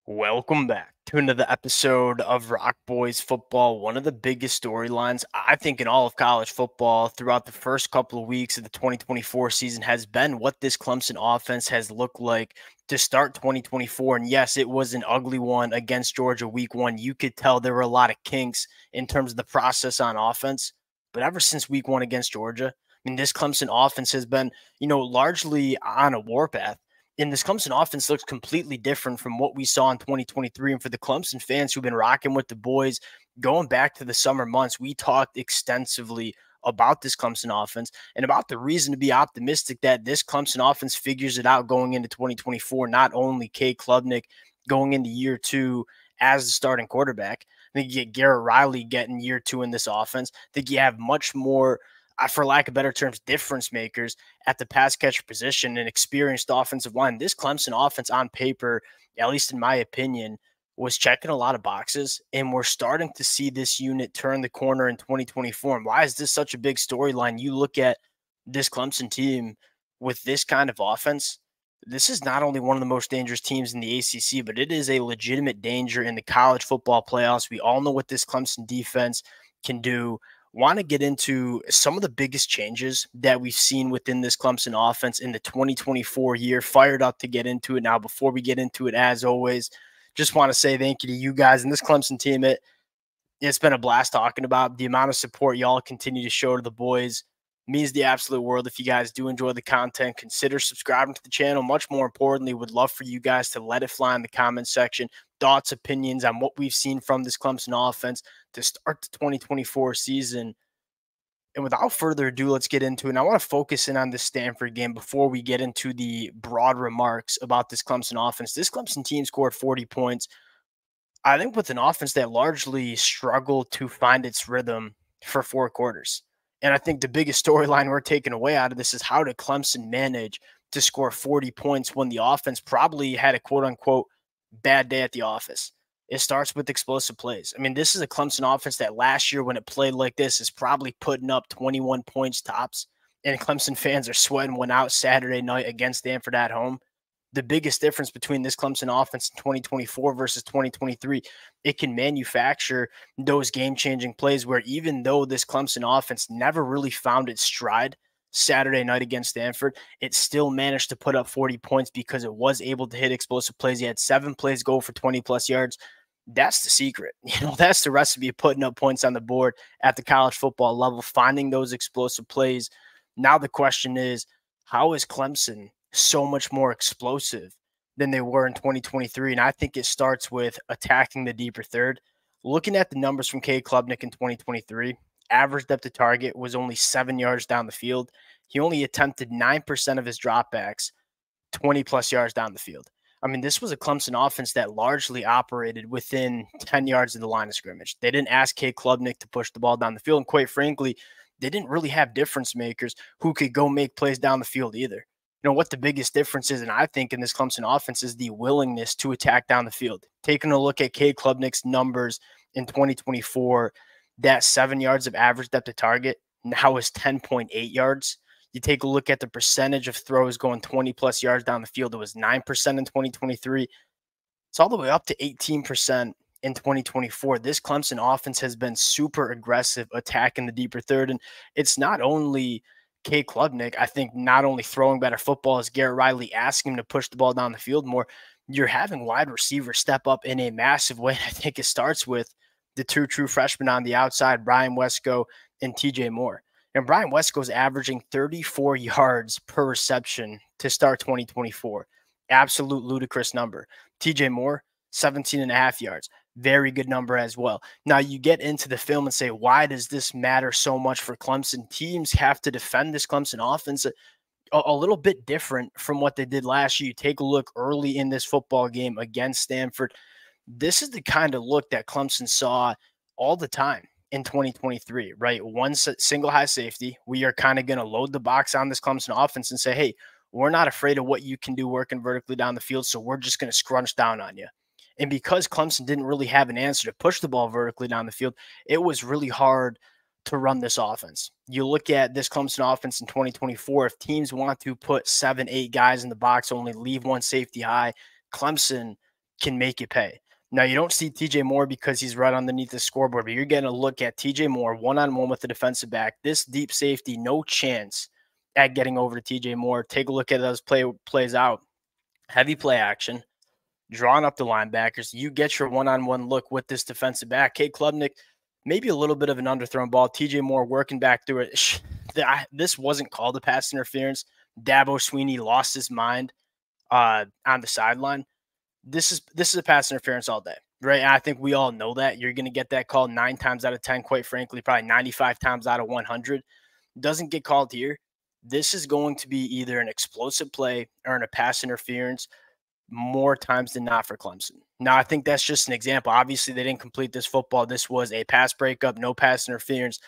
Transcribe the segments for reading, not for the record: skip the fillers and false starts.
Welcome back to another episode of Rock Boys Football. One of the biggest storylines, I think, in all of college football throughout the first couple of weeks of the 2024 season has been what this Clemson offense has looked like to start 2024. And yes, it was an ugly one against Georgia week one. You could tell there were a lot of kinks in terms of the process on offense. But ever since week one against Georgia, I mean, this Clemson offense has been, largely on a warpath. And this Clemson offense looks completely different from what we saw in 2023. And for the Clemson fans who've been rocking with the boys going back to the summer months, we talked extensively about this Clemson offense and about the reason to be optimistic that this Clemson offense figures it out going into 2024. Not only K. Klubnik going into year two as the starting quarterback, I think you get Garrett Riley getting year two in this offense. I think you have much more, for lack of better terms, difference makers at the pass catcher position and experienced offensive line. This Clemson offense on paper, at least in my opinion, was checking a lot of boxes, and we're starting to see this unit turn the corner in 2024. And why is this such a big storyline? You look at this Clemson team with this kind of offense. This is not only one of the most dangerous teams in the ACC, but it is a legitimate danger in the college football playoffs. We all know what this Clemson defense can do. Want to get into some of the biggest changes that we've seen within this Clemson offense in the 2024 year. Fired up to get into it now. Before we get into it, as always, just want to say thank you to you guys and this Clemson team. It's been a blast talking about the amount of support y'all continue to show to the boys. Means the absolute world. If you guys do enjoy the content, consider subscribing to the channel. Much more importantly, would love for you guys to let it fly in the comment section. Thoughts, opinions on what we've seen from this Clemson offense to start the 2024 season. And without further ado, let's get into it. And I want to focus in on this Stanford game before we get into the broad remarks about this Clemson offense. This Clemson team scored 40 points, I think, with an offense that largely struggled to find its rhythm for four quarters. And I think the biggest storyline we're taking away out of this is how did Clemson manage to score 40 points when the offense probably had a quote-unquote bad day at the office. It starts with explosive plays. I mean, this is a Clemson offense that last year when it played like this is probably putting up 21 points tops, and Clemson fans are sweating one out Saturday night against Stanford at home. The biggest difference between this Clemson offense in 2024 versus 2023, it can manufacture those game-changing plays where even though this Clemson offense never really found its stride Saturday night against Stanford, it still managed to put up 40 points because it was able to hit explosive plays. He had 7 plays go for 20-plus yards. That's the secret. That's the recipe of putting up points on the board at the college football level, finding those explosive plays. Now the question is, how is Clemson so much more explosive than they were in 2023? And I think it starts with attacking the deeper third. Looking at the numbers from K. Klubnik in 2023, average depth of target was only 7 yards down the field. He only attempted 9% of his dropbacks 20-plus yards down the field. I mean, this was a Clemson offense that largely operated within 10 yards of the line of scrimmage. They didn't ask K. Klubnik to push the ball down the field. And quite frankly, they didn't really have difference makers who could go make plays down the field either. What the biggest difference is, and I think in this Clemson offense, is the willingness to attack down the field. Taking a look at K. Klubnik's numbers in 2024, that 7 yards of average depth of target now is 10.8 yards. You take a look at the percentage of throws going 20-plus yards down the field. It was 9% in 2023. It's all the way up to 18% in 2024. This Clemson offense has been super aggressive attacking the deeper third, and it's not only K. Klubnik, I think, not only throwing better football as Garrett Riley asking him to push the ball down the field more, you're having wide receivers step up in a massive way. I think it starts with the two true freshmen on the outside, Brian Wesco and TJ Moore. And Brian Wesco's averaging 34 yards per reception to start 2024. Absolute ludicrous number. TJ Moore, 17.5 yards. Very good number as well. Now you get into the film and say, why does this matter so much for Clemson? Teams have to defend this Clemson offense a little bit different from what they did last year. You take a look early in this football game against Stanford. This is the kind of look that Clemson saw all the time in 2023, right? One single high safety. We are kind of going to load the box on this Clemson offense and say, hey, we're not afraid of what you can do working vertically down the field, so we're just going to scrunch down on you. And because Clemson didn't really have an answer to push the ball vertically down the field, it was really hard to run this offense. You look at this Clemson offense in 2024, if teams want to put 7, 8 guys in the box, only leave one safety high, Clemson can make you pay. Now, you don't see TJ Moore because he's right underneath the scoreboard, but you're getting a look at TJ Moore one-on-one with the defensive back. This deep safety, no chance at getting over to TJ Moore. Take a look at those plays out. Heavy play action, drawing up the linebackers. You get your one-on-one look with this defensive back. Cade Klubnik, maybe a little bit of an underthrown ball. TJ Moore working back through it. This wasn't called a pass interference. Dabo Swinney lost his mind on the sideline. This is a pass interference all day, right? And I think we all know that. You're going to get that call 9 times out of 10, quite frankly, probably 95 times out of 100. Doesn't get called here. This is going to be either an explosive play or a pass interference more times than not for Clemson. Now, I think that's just an example. Obviously, they didn't complete this football. This was a pass breakup, no pass interference.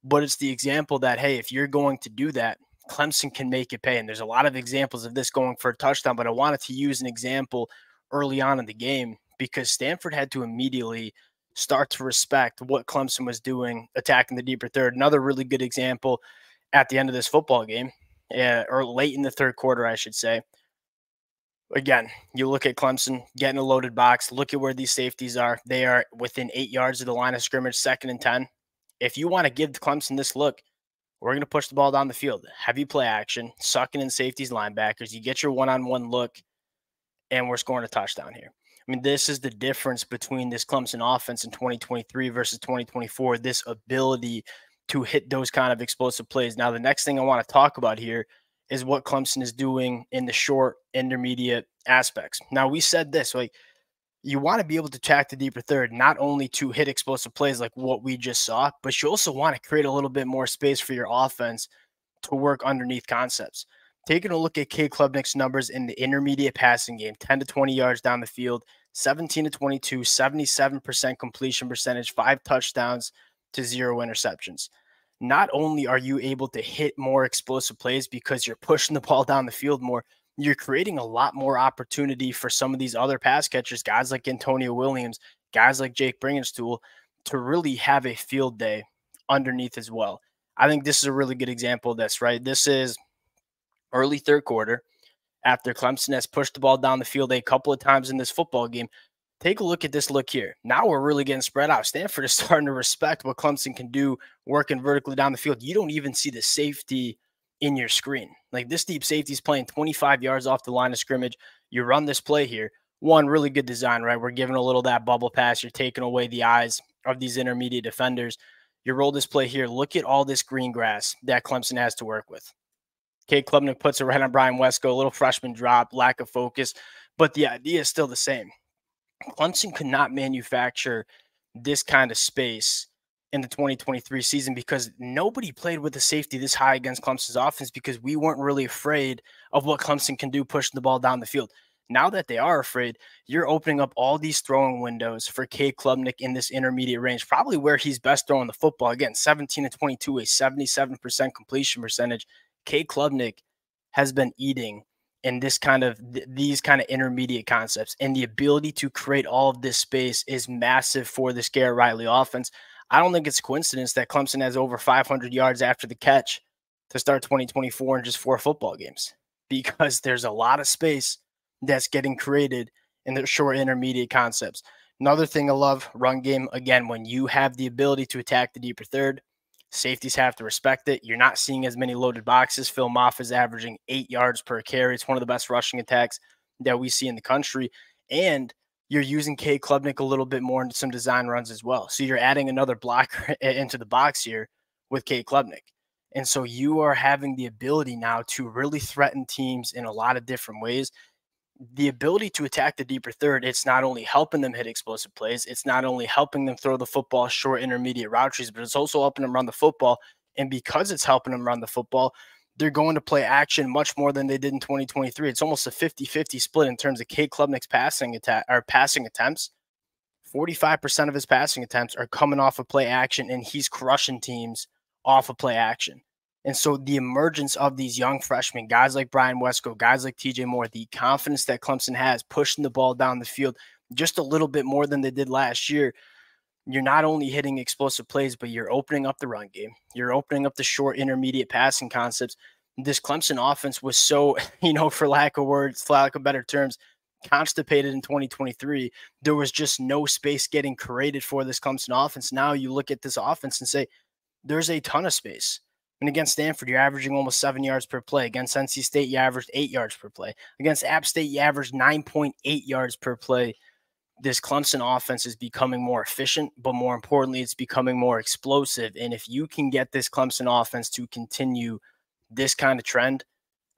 But it's the example that, hey, if you're going to do that, Clemson can make it pay. And there's a lot of examples of this going for a touchdown, but I wanted to use an example early on in the game because Stanford had to immediately start to respect what Clemson was doing, attacking the deeper third. Another really good example at the end of this football game, or late in the third quarter, I should say. Again, you look at Clemson getting a loaded box. Look at where these safeties are. They are within 8 yards of the line of scrimmage, 2nd and 10. If you want to give Clemson this look, we're going to push the ball down the field. Heavy play action, sucking in safeties, linebackers. You get your one-on-one look, and we're scoring a touchdown here. I mean, this is the difference between this Clemson offense in 2023 versus 2024, this ability to hit those kind of explosive plays. Now, the next thing I want to talk about here is what Clemson is doing in the short, intermediate aspects. Now, we said this, like, you want to be able to attack the deeper third, not only to hit explosive plays like what we just saw, but you also want to create a little bit more space for your offense to work underneath concepts. Taking a look at Cade Klubnik's numbers in the intermediate passing game, 10 to 20 yards down the field, 17 to 22, 77% completion percentage, 5 touchdowns to 0 interceptions. Not only are you able to hit more explosive plays because you're pushing the ball down the field more, you're creating a lot more opportunity for some of these other pass catchers, guys like Antonio Williams, guys like Jake Bringenstool, to really have a field day underneath as well. I think this is a really good example of this, right? This is early third quarter after Clemson has pushed the ball down the field a couple of times in this football game. Take a look at this look here. Now we're really getting spread out. Stanford is starting to respect what Clemson can do working vertically down the field. You don't even see the safety in your screen. Like, this deep safety is playing 25 yards off the line of scrimmage. You run this play here. One, really good design, right? We're giving a little that bubble pass. You're taking away the eyes of these intermediate defenders. You roll this play here. Look at all this green grass that Clemson has to work with. Cade Klubnik puts it right on Brian Wesco, a little freshman drop, lack of focus, but the idea is still the same. Clemson could not manufacture this kind of space in the 2023 season because nobody played with a safety this high against Clemson's offense because we weren't really afraid of what Clemson can do pushing the ball down the field. Now that they are afraid, you're opening up all these throwing windows for Cade Klubnik in this intermediate range, probably where he's best throwing the football. Again, 17 to 22, a 77% completion percentage. Cade Klubnik has been eating in this kind of these kind of intermediate concepts, and the ability to create all of this space is massive for this Garrett Riley offense. I don't think it's a coincidence that Clemson has over 500 yards after the catch to start 2024 in just 4 football games, because there's a lot of space that's getting created in the short intermediate concepts. Another thing I love, run game. Again, when you have the ability to attack the deeper third, safeties have to respect it. You're not seeing as many loaded boxes. Phil Moff is averaging 8 yards per carry. It's one of the best rushing attacks that we see in the country. And you're using Cade Klubnik a little bit more into some design runs as well. So you're adding another blocker into the box here with Cade Klubnik. And so you are having the ability now to really threaten teams in a lot of different ways. The ability to attack the deeper third, it's not only helping them hit explosive plays, it's not only helping them throw the football short intermediate route trees, but it's also helping them run the football. And because it's helping them run the football, they're going to play action much more than they did in 2023. It's almost a 50-50 split in terms of Cade Klubnik's passing attempts. 45% of his passing attempts are coming off of play action, and he's crushing teams off of play action. And so the emergence of these young freshmen, guys like Brian Wesco, guys like TJ Moore, the confidence that Clemson has pushing the ball down the field just a little bit more than they did last year, you're not only hitting explosive plays, but you're opening up the run game. You're opening up the short intermediate passing concepts. This Clemson offense was so, for lack of words, for lack of better terms, constipated in 2023. There was just no space getting created for this Clemson offense. Now you look at this offense and say, there's a ton of space. And against Stanford, you're averaging almost 7 yards per play. Against NC State, you averaged 8 yards per play. Against App State, you averaged 9.8 yards per play. This Clemson offense is becoming more efficient, but more importantly, it's becoming more explosive. And if you can get this Clemson offense to continue this kind of trend,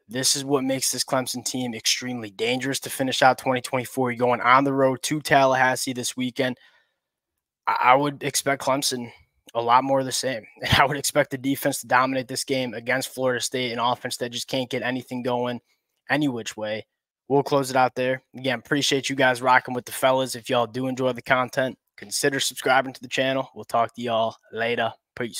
this is what makes this Clemson team extremely dangerous to finish out 2024. You're going on the road to Tallahassee this weekend. I would expect Clemson a lot more of the same. And I would expect the defense to dominate this game against Florida State, an offense that just can't get anything going any which way. We'll close it out there. Again, appreciate you guys rocking with the fellas. If y'all do enjoy the content, consider subscribing to the channel. We'll talk to y'all later.